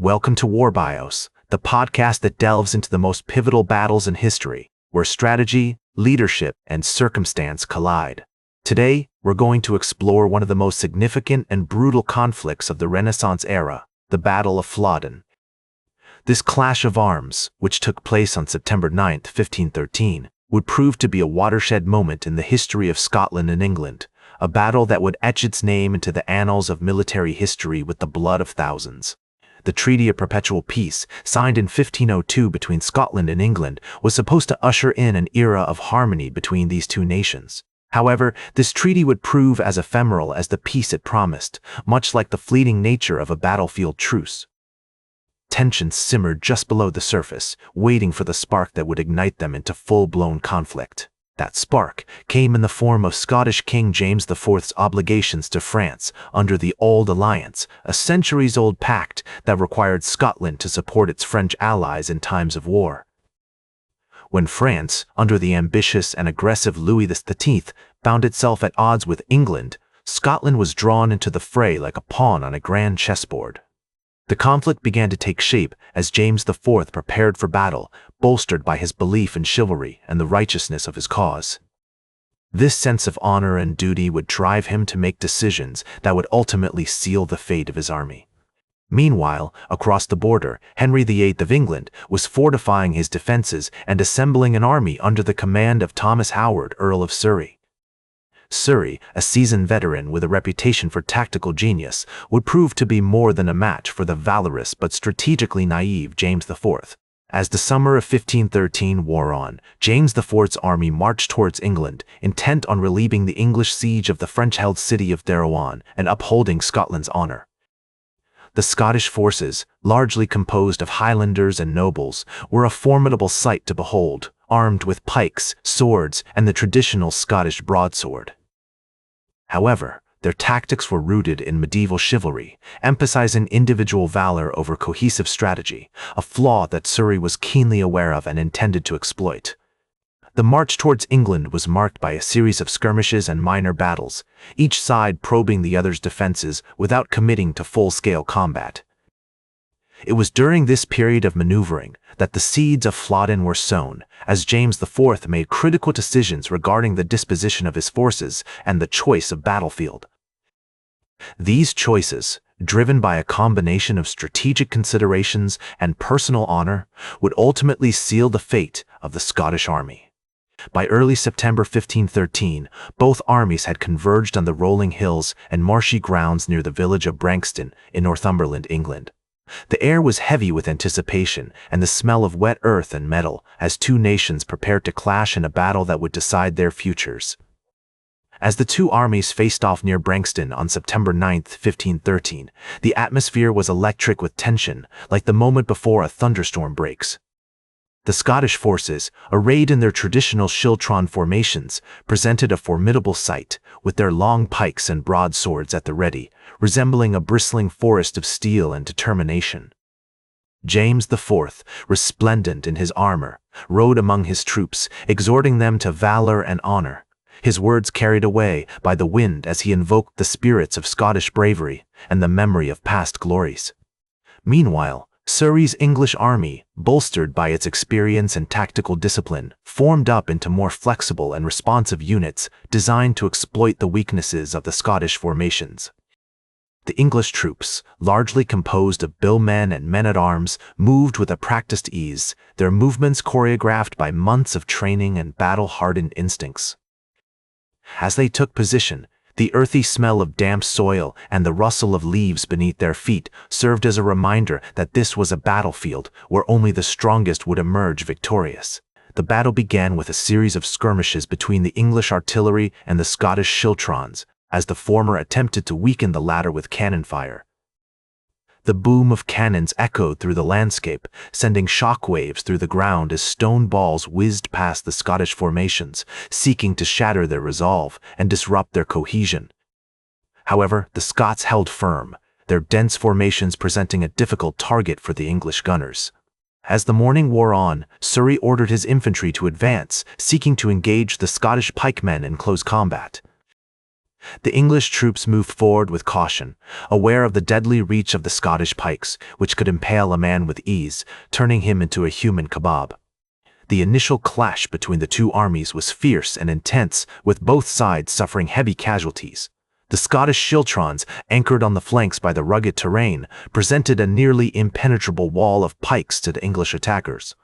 Welcome to War Bios, the podcast that delves into the most pivotal battles in history, where strategy, leadership, and circumstance collide. Today, we're going to explore one of the most significant and brutal conflicts of the Renaissance era, the Battle of Flodden. This clash of arms, which took place on September 9, 1513, would prove to be a watershed moment in the history of Scotland and England, a battle that would etch its name into the annals of military history with the blood of thousands. The Treaty of Perpetual Peace, signed in 1502 between Scotland and England, was supposed to usher in an era of harmony between these two nations. However, this treaty would prove as ephemeral as the peace it promised, much like the fleeting nature of a battlefield truce. Tensions simmered just below the surface, waiting for the spark that would ignite them into full-blown conflict. That spark came in the form of Scottish King James IV's obligations to France under the Old Alliance, a centuries-old pact that required Scotland to support its French allies in times of war. When France, under the ambitious and aggressive Louis XIII, found itself at odds with England, Scotland was drawn into the fray like a pawn on a grand chessboard. The conflict began to take shape as James IV prepared for battle, bolstered by his belief in chivalry and the righteousness of his cause. This sense of honor and duty would drive him to make decisions that would ultimately seal the fate of his army. Meanwhile, across the border, Henry VIII of England was fortifying his defenses and assembling an army under the command of Thomas Howard, Earl of Surrey. Surrey, a seasoned veteran with a reputation for tactical genius, would prove to be more than a match for the valorous but strategically naive James IV. As the summer of 1513 wore on, James IV's army marched towards England, intent on relieving the English siege of the French-held city of Therouanne and upholding Scotland's honor. The Scottish forces, largely composed of Highlanders and nobles, were a formidable sight to behold, armed with pikes, swords, and the traditional Scottish broadsword. However, their tactics were rooted in medieval chivalry, emphasizing individual valor over cohesive strategy, a flaw that Surrey was keenly aware of and intended to exploit. The march towards England was marked by a series of skirmishes and minor battles, each side probing the other's defenses without committing to full-scale combat. It was during this period of maneuvering that the seeds of Flodden were sown, as James IV made critical decisions regarding the disposition of his forces and the choice of battlefield. These choices, driven by a combination of strategic considerations and personal honor, would ultimately seal the fate of the Scottish army. By early September 1513, both armies had converged on the rolling hills and marshy grounds near the village of Branxton in Northumberland, England. The air was heavy with anticipation and the smell of wet earth and metal as two nations prepared to clash in a battle that would decide their futures. As the two armies faced off near Branxton on September 9, 1513, the atmosphere was electric with tension, like the moment before a thunderstorm breaks. The Scottish forces, arrayed in their traditional schiltron formations, presented a formidable sight, with their long pikes and broadswords at the ready, resembling a bristling forest of steel and determination. James IV, resplendent in his armor, rode among his troops, exhorting them to valor and honor, his words carried away by the wind as he invoked the spirits of Scottish bravery and the memory of past glories. Meanwhile, Surrey's English army, bolstered by its experience and tactical discipline, formed up into more flexible and responsive units designed to exploit the weaknesses of the Scottish formations. The English troops, largely composed of billmen and men-at-arms, moved with a practiced ease, their movements choreographed by months of training and battle-hardened instincts. As they took position, the earthy smell of damp soil and the rustle of leaves beneath their feet served as a reminder that this was a battlefield where only the strongest would emerge victorious. The battle began with a series of skirmishes between the English artillery and the Scottish schiltrons, as the former attempted to weaken the latter with cannon fire. The boom of cannons echoed through the landscape, sending shockwaves through the ground as stone balls whizzed past the Scottish formations, seeking to shatter their resolve and disrupt their cohesion. However, the Scots held firm, their dense formations presenting a difficult target for the English gunners. As the morning wore on, Surrey ordered his infantry to advance, seeking to engage the Scottish pikemen in close combat. The English troops moved forward with caution, aware of the deadly reach of the Scottish pikes, which could impale a man with ease, turning him into a human kebab. The initial clash between the two armies was fierce and intense, with both sides suffering heavy casualties. The Scottish schiltrons, anchored on the flanks by the rugged terrain, presented a nearly impenetrable wall of pikes to the English attackers.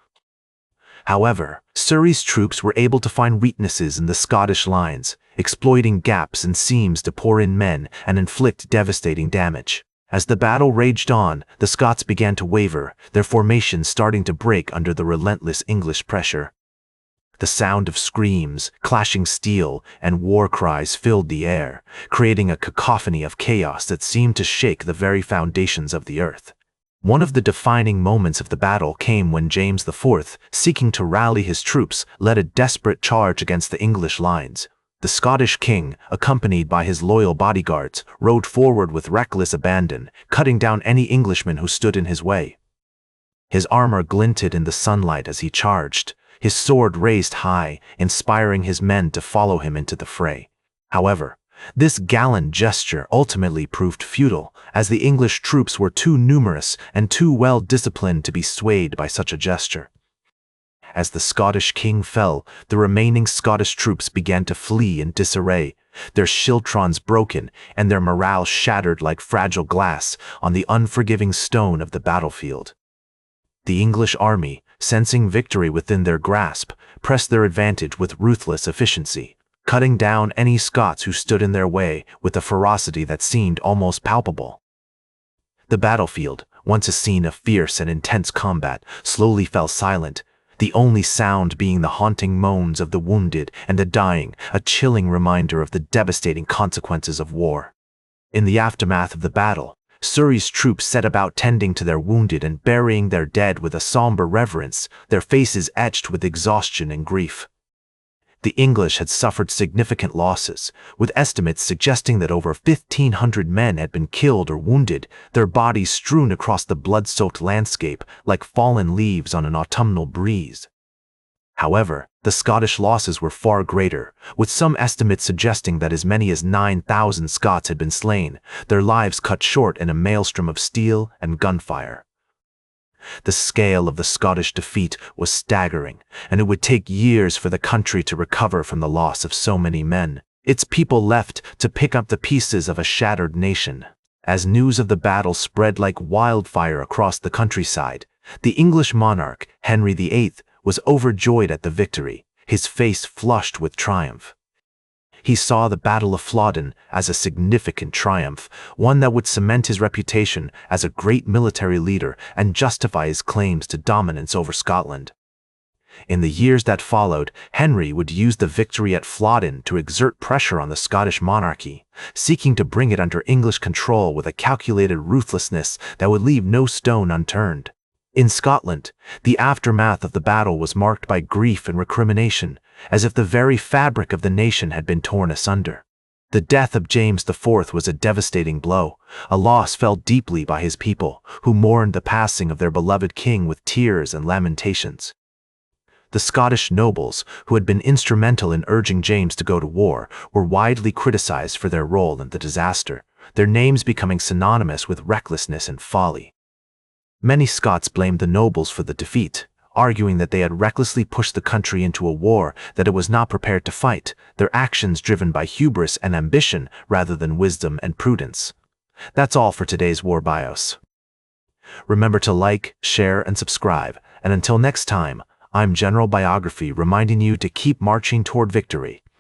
However, Surrey's troops were able to find weaknesses in the Scottish lines, exploiting gaps and seams to pour in men and inflict devastating damage. As the battle raged on, the Scots began to waver, their formations starting to break under the relentless English pressure. The sound of screams, clashing steel, and war cries filled the air, creating a cacophony of chaos that seemed to shake the very foundations of the earth. One of the defining moments of the battle came when James IV, seeking to rally his troops, led a desperate charge against the English lines. The Scottish king, accompanied by his loyal bodyguards, rode forward with reckless abandon, cutting down any Englishman who stood in his way. His armor glinted in the sunlight as he charged, his sword raised high, inspiring his men to follow him into the fray. However, this gallant gesture ultimately proved futile, as the English troops were too numerous and too well disciplined to be swayed by such a gesture. As the Scottish king fell, the remaining Scottish troops began to flee in disarray, their schiltrons broken and their morale shattered like fragile glass on the unforgiving stone of the battlefield. The English army, sensing victory within their grasp, pressed their advantage with ruthless efficiency, cutting down any Scots who stood in their way with a ferocity that seemed almost palpable. The battlefield, once a scene of fierce and intense combat, slowly fell silent, the only sound being the haunting moans of the wounded and the dying, a chilling reminder of the devastating consequences of war. In the aftermath of the battle, Surrey's troops set about tending to their wounded and burying their dead with a somber reverence, their faces etched with exhaustion and grief. The English had suffered significant losses, with estimates suggesting that over 1,500 men had been killed or wounded, their bodies strewn across the blood-soaked landscape like fallen leaves on an autumnal breeze. However, the Scottish losses were far greater, with some estimates suggesting that as many as 9,000 Scots had been slain, their lives cut short in a maelstrom of steel and gunfire. The scale of the Scottish defeat was staggering, and it would take years for the country to recover from the loss of so many men, its people left to pick up the pieces of a shattered nation. As news of the battle spread like wildfire across the countryside, the English monarch, Henry VIII, was overjoyed at the victory, his face flushed with triumph. He saw the Battle of Flodden as a significant triumph, one that would cement his reputation as a great military leader and justify his claims to dominance over Scotland. In the years that followed, Henry would use the victory at Flodden to exert pressure on the Scottish monarchy, seeking to bring it under English control with a calculated ruthlessness that would leave no stone unturned. In Scotland, the aftermath of the battle was marked by grief and recrimination, as if the very fabric of the nation had been torn asunder. The death of James IV was a devastating blow, a loss felt deeply by his people, who mourned the passing of their beloved king with tears and lamentations. The Scottish nobles, who had been instrumental in urging James to go to war, were widely criticized for their role in the disaster, their names becoming synonymous with recklessness and folly. Many Scots blamed the nobles for the defeat, arguing that they had recklessly pushed the country into a war that it was not prepared to fight, their actions driven by hubris and ambition rather than wisdom and prudence. That's all for today's War Bios. Remember to like, share, and subscribe, and until next time, I'm General Biography reminding you to keep marching toward victory.